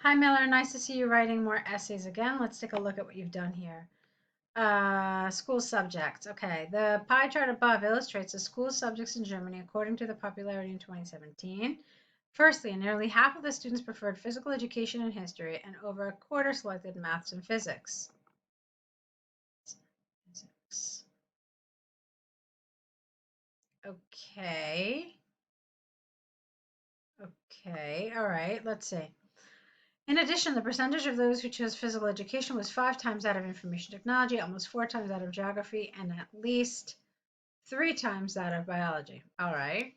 Hi, Miller. Nice to see you writing more essays again. Let's take a look at what you've done here. School subjects. Okay, the pie chart above illustrates the school subjects in Germany according to the popularity in 2017. Firstly, nearly half of the students preferred physical education and history, and over a quarter selected maths and physics. Physics. Okay. Okay. All right. Let's see. In addition, the percentage of those who chose physical education was 5 times that of information technology, almost 4 times that of geography, and at least 3 times that of biology. All right.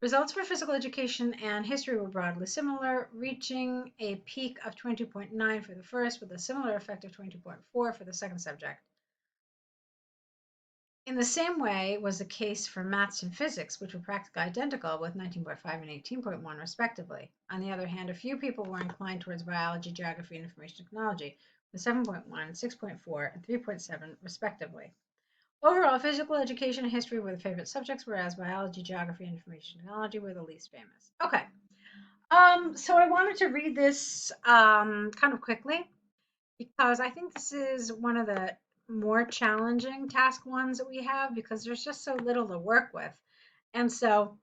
Results for physical education and history were broadly similar, reaching a peak of 22.9 for the first, with a similar effect of 22.4 for the second subject. In the same way was the case for maths and physics, which were practically identical with 19.5 and 18.1 respectively. On the other hand, a few people were inclined towards biology, geography, and information technology, with 7.1, 6.4, and 3.7 respectively. Overall, physical education and history were the favorite subjects, whereas biology, geography, and information technology were the least famous. Okay. So I wanted to read this kind of quickly because I think this is one of the more challenging task ones that we have because there's just so little to work with. And so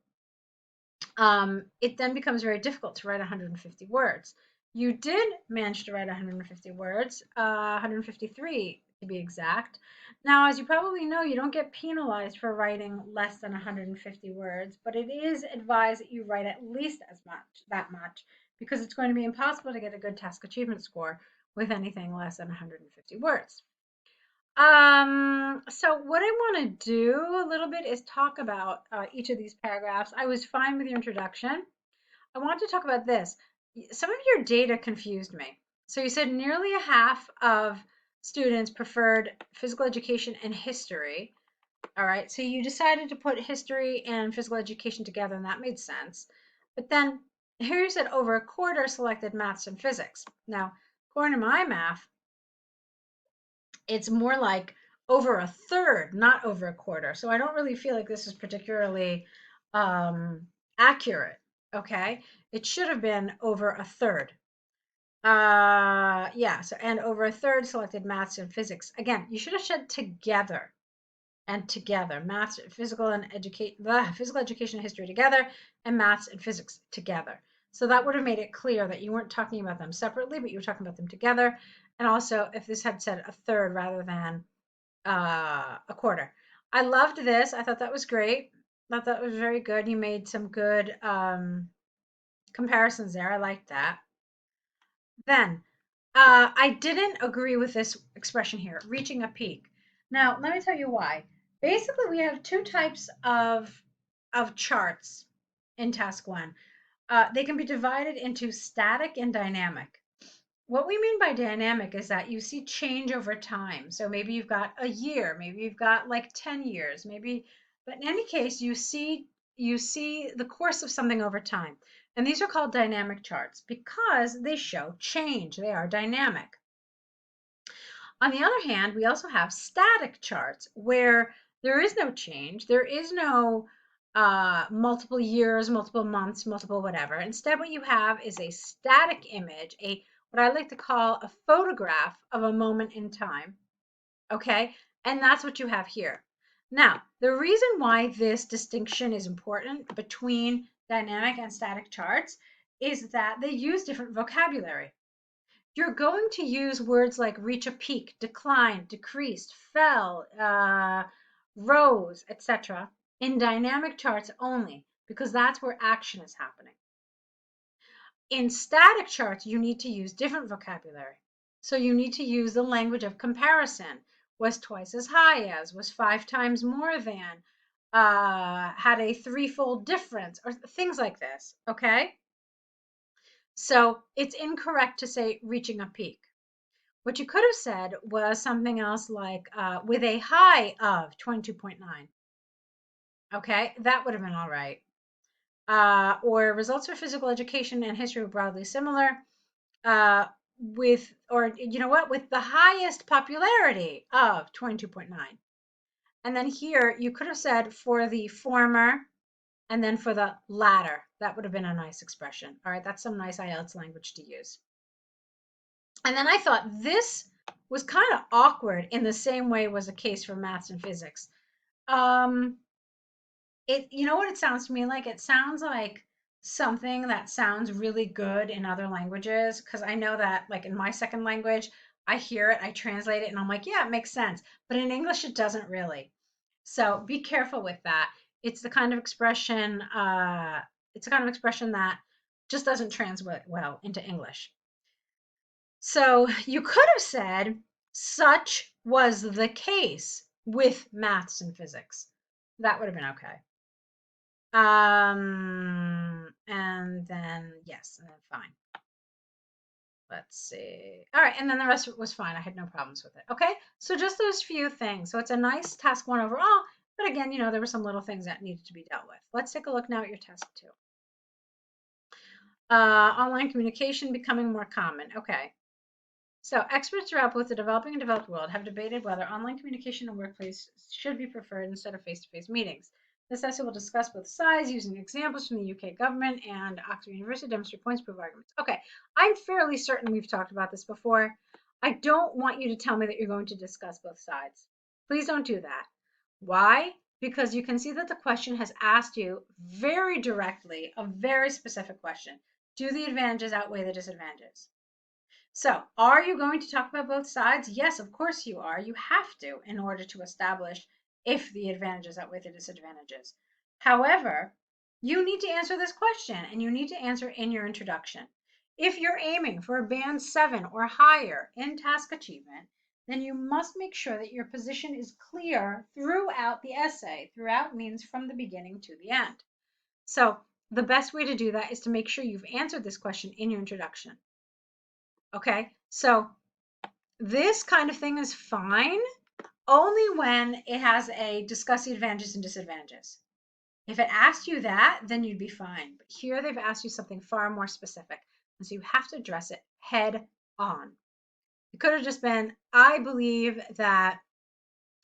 it then becomes very difficult to write 150 words. You did manage to write 150 words, 153 to be exact. Now, as you probably know, you don't get penalized for writing less than 150 words, but it is advised that you write at least that much, because it's going to be impossible to get a good task achievement score with anything less than 150 words. So what I want to do a little bit is talk about each of these paragraphs. I was fine with your introduction. I want to talk about this. Some of your data confused me. So you said nearly a half of students preferred physical education and history. All right, so you decided to put history and physical education together, and that made sense. But then here you said over a quarter selected maths and physics. Now, according to my math, it's more like over a third, not over a quarter. So I don't really feel like this is particularly accurate. Okay, it should have been over a third. Yeah. So and over a third selected maths and physics. Again, you should have said together and together, maths, physical education and history together, and maths and physics together. So that would have made it clear that you weren't talking about them separately, but you were talking about them together. And also, if this had said a third rather than a quarter. I loved this. I thought that was great. I thought that was very good. You made some good comparisons there. I liked that. Then, I didn't agree with this expression here, reaching a peak. Now, let me tell you why. Basically, we have two types of charts in task one. They can be divided into static and dynamic. What we mean by dynamic is that you see change over time. So maybe you've got a year, maybe you've got like 10 years, maybe, but in any case, you see the course of something over time. And these are called dynamic charts because they show change. They are dynamic. On the other hand, we also have static charts where there is no change. There is no multiple years, multiple months, multiple whatever. Instead, what you have is a static image, what I like to call a photograph of a moment in time. Okay, and that's what you have here. Now, the reason why this distinction is important between dynamic and static charts is that they use different vocabulary. You're going to use words like reach a peak, decline, decreased, fell, rose, etc. in dynamic charts only, because that's where action is happening. In static charts, you need to use different vocabulary. So you need to use the language of comparison. Was twice as high as, was 5 times more than, had a threefold difference, or things like this, okay? So it's incorrect to say reaching a peak. What you could have said was something else like with a high of 22.9. Okay, that would have been all right. Or results for physical education and history were broadly similar. Or you know what, with the highest popularity of 22.9. And then here you could have said for the former and then for the latter. That would have been a nice expression. All right, that's some nice IELTS language to use. And then I thought this was kind of awkward in the same way was a case for maths and physics. Um, you know what it sounds to me like? It sounds like something that sounds really good in other languages. Because I know that, like in my second language, I hear it, I translate it, and I'm like, yeah, it makes sense. But in English, it doesn't really. So be careful with that. It's the kind of expression, it's the kind of expression that just doesn't translate well into English. So you could have said, such was the case with maths and physics. That would have been okay. And then yes, and then fine. Let's see. All right, and then the rest was fine. I had no problems with it. Okay, so just those few things. So it's a nice task one overall, but again, there were some little things that needed to be dealt with. Let's take a look now at your task two. Online communication becoming more common. Okay. So experts throughout both the developing and developed world have debated whether online communication in workplace should be preferred instead of face-to-face meetings. This essay will discuss both sides using examples from the UK government and Oxford University to demonstrate points, prove arguments. Okay, I'm fairly certain we've talked about this before. I don't want you to tell me that you're going to discuss both sides. Please don't do that. Why? Because you can see that the question has asked you very directly a very specific question. Do the advantages outweigh the disadvantages? So, are you going to talk about both sides? Yes, of course you are. You have to in order to establish if the advantages outweigh the disadvantages. However, you need to answer this question and you need to answer in your introduction. If you're aiming for a band 7 or higher in task achievement, then you must make sure that your position is clear throughout the essay. Throughout means from the beginning to the end. So, the best way to do that is to make sure you've answered this question in your introduction. Okay, so this kind of thing is fine only when it has a discuss the advantages and disadvantages. If it asked you that, then you'd be fine. But here they've asked you something far more specific. And so you have to address it head on. It could have just been, I believe that,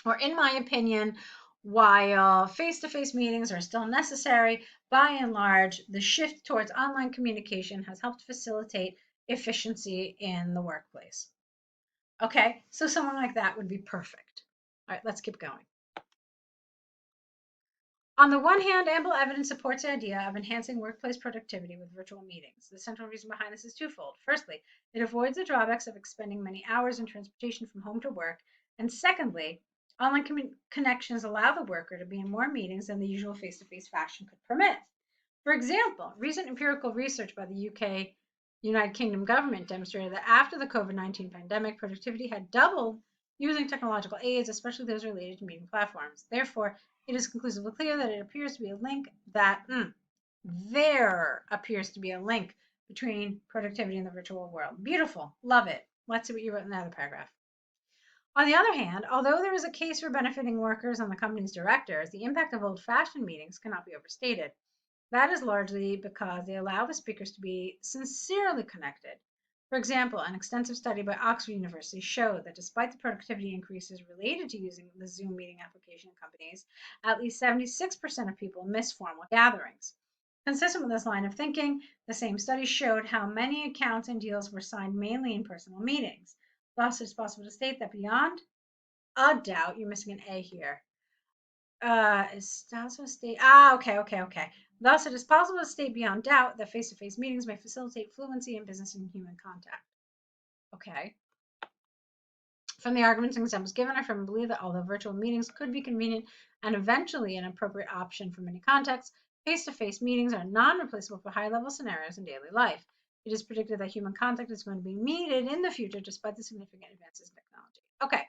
or in my opinion, while face-to-face meetings are still necessary, by and large, the shift towards online communication has helped facilitate efficiency in the workplace. Okay, so someone like that would be perfect. All right, let's keep going. On the one hand, ample evidence supports the idea of enhancing workplace productivity with virtual meetings. The central reason behind this is twofold. Firstly, it avoids the drawbacks of expending many hours in transportation from home to work. And secondly, online connections allow the worker to be in more meetings than the usual face-to-face fashion could permit. For example, recent empirical research by the United Kingdom government demonstrated that after the COVID-19 pandemic, productivity had doubled using technological aids, especially those related to meeting platforms. Therefore, it is conclusively clear that there appears to be a link between productivity and the virtual world. Beautiful. Love it. Let's see what you wrote in the other paragraph. On the other hand, although there is a case for benefiting workers and the company's directors, the impact of old-fashioned meetings cannot be overstated. That is largely because they allow the speakers to be sincerely connected. For example, an extensive study by Oxford University showed that despite the productivity increases related to using the Zoom meeting application in companies, at least 76% of people miss formal gatherings. Consistent with this line of thinking, the same study showed how many accounts and deals were signed mainly in personal meetings. Thus, it's possible to state that beyond a doubt, you're missing an A here. Is also state. Okay. Thus, it is possible to state beyond doubt that face-to-face meetings may facilitate fluency in business and human contact. Okay. From the arguments and examples given, I firmly believe that although virtual meetings could be convenient and eventually an appropriate option for many contexts, face-to-face meetings are non-replaceable for high-level scenarios in daily life. It is predicted that human contact is going to be needed in the future despite the significant advances in technology. Okay.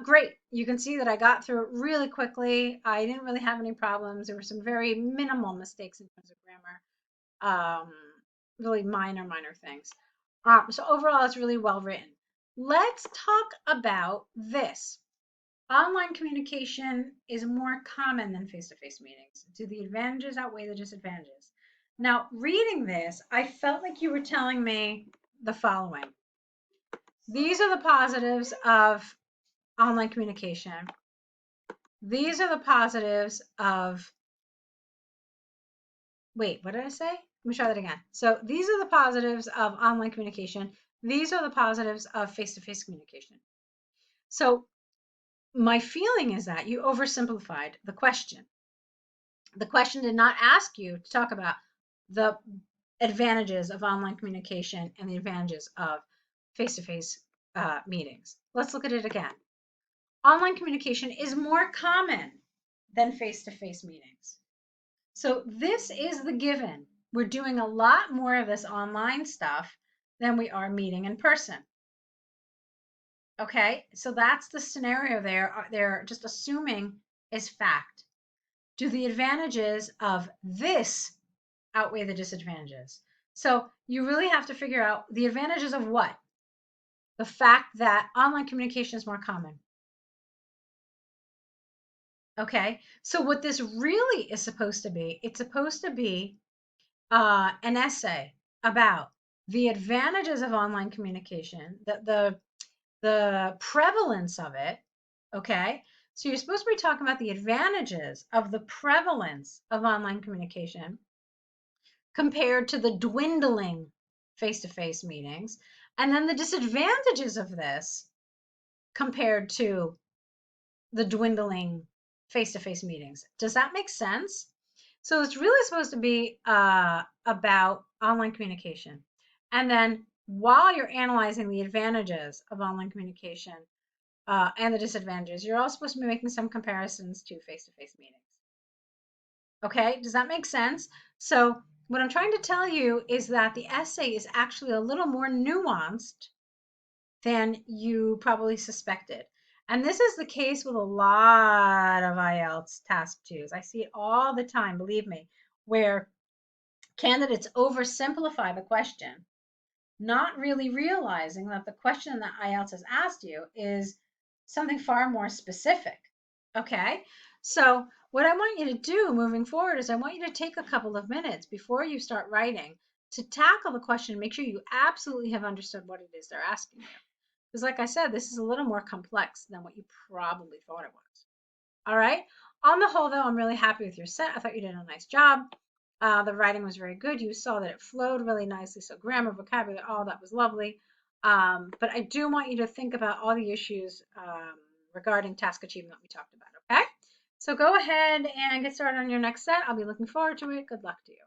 Great. You can see that I got through it really quickly. I didn't really have any problems. There were some very minimal mistakes in terms of grammar, really minor things. So overall, it's really well written. Let's talk about this. Online communication is more common than face-to-face meetings. Do the advantages outweigh the disadvantages? Now, reading this, I felt like you were telling me the following. These are the positives of online communication. These are the positives of, wait, what did I say? Let me try that again. So these are the positives of online communication. These are the positives of face-to-face communication. So my feeling is that you oversimplified the question. The question did not ask you to talk about the advantages of online communication and the advantages of face-to-face meetings. Let's look at it again. Online communication is more common than face-to-face meetings. So this is the given. We're doing a lot more of this online stuff than we are meeting in person. Okay, so that's the scenario there. They're just assuming is fact. Do the advantages of this outweigh the disadvantages? So you really have to figure out the advantages of what? The fact that online communication is more common. Okay, so what this really is supposed to be, it's supposed to be an essay about the advantages of online communication, the prevalence of it. Okay, so you're supposed to be talking about the advantages of the prevalence of online communication compared to the dwindling face-to-face meetings, and then the disadvantages of this compared to the dwindling face-to-face meetings. Does that make sense? So it's really supposed to be about online communication. And then while you're analyzing the advantages of online communication and the disadvantages, you're also supposed to be making some comparisons to face-to-face meetings. Okay, does that make sense? So what I'm trying to tell you is that the essay is actually a little more nuanced than you probably suspected. And this is the case with a lot of IELTS task twos. I see it all the time, believe me, where candidates oversimplify the question, not really realizing that the question that IELTS has asked you is something far more specific. Okay, so what I want you to do moving forward is I want you to take a couple of minutes before you start writing to tackle the question, make sure you absolutely have understood what it is they're asking you. Because like I said, this is a little more complex than what you probably thought it was. All right. On the whole, though, I'm really happy with your set. I thought you did a nice job. The writing was very good. You saw that it flowed really nicely. So grammar, vocabulary, all that was lovely. But I do want you to think about all the issues regarding task achievement that we talked about. Okay. So go ahead and get started on your next set. I'll be looking forward to it. Good luck to you.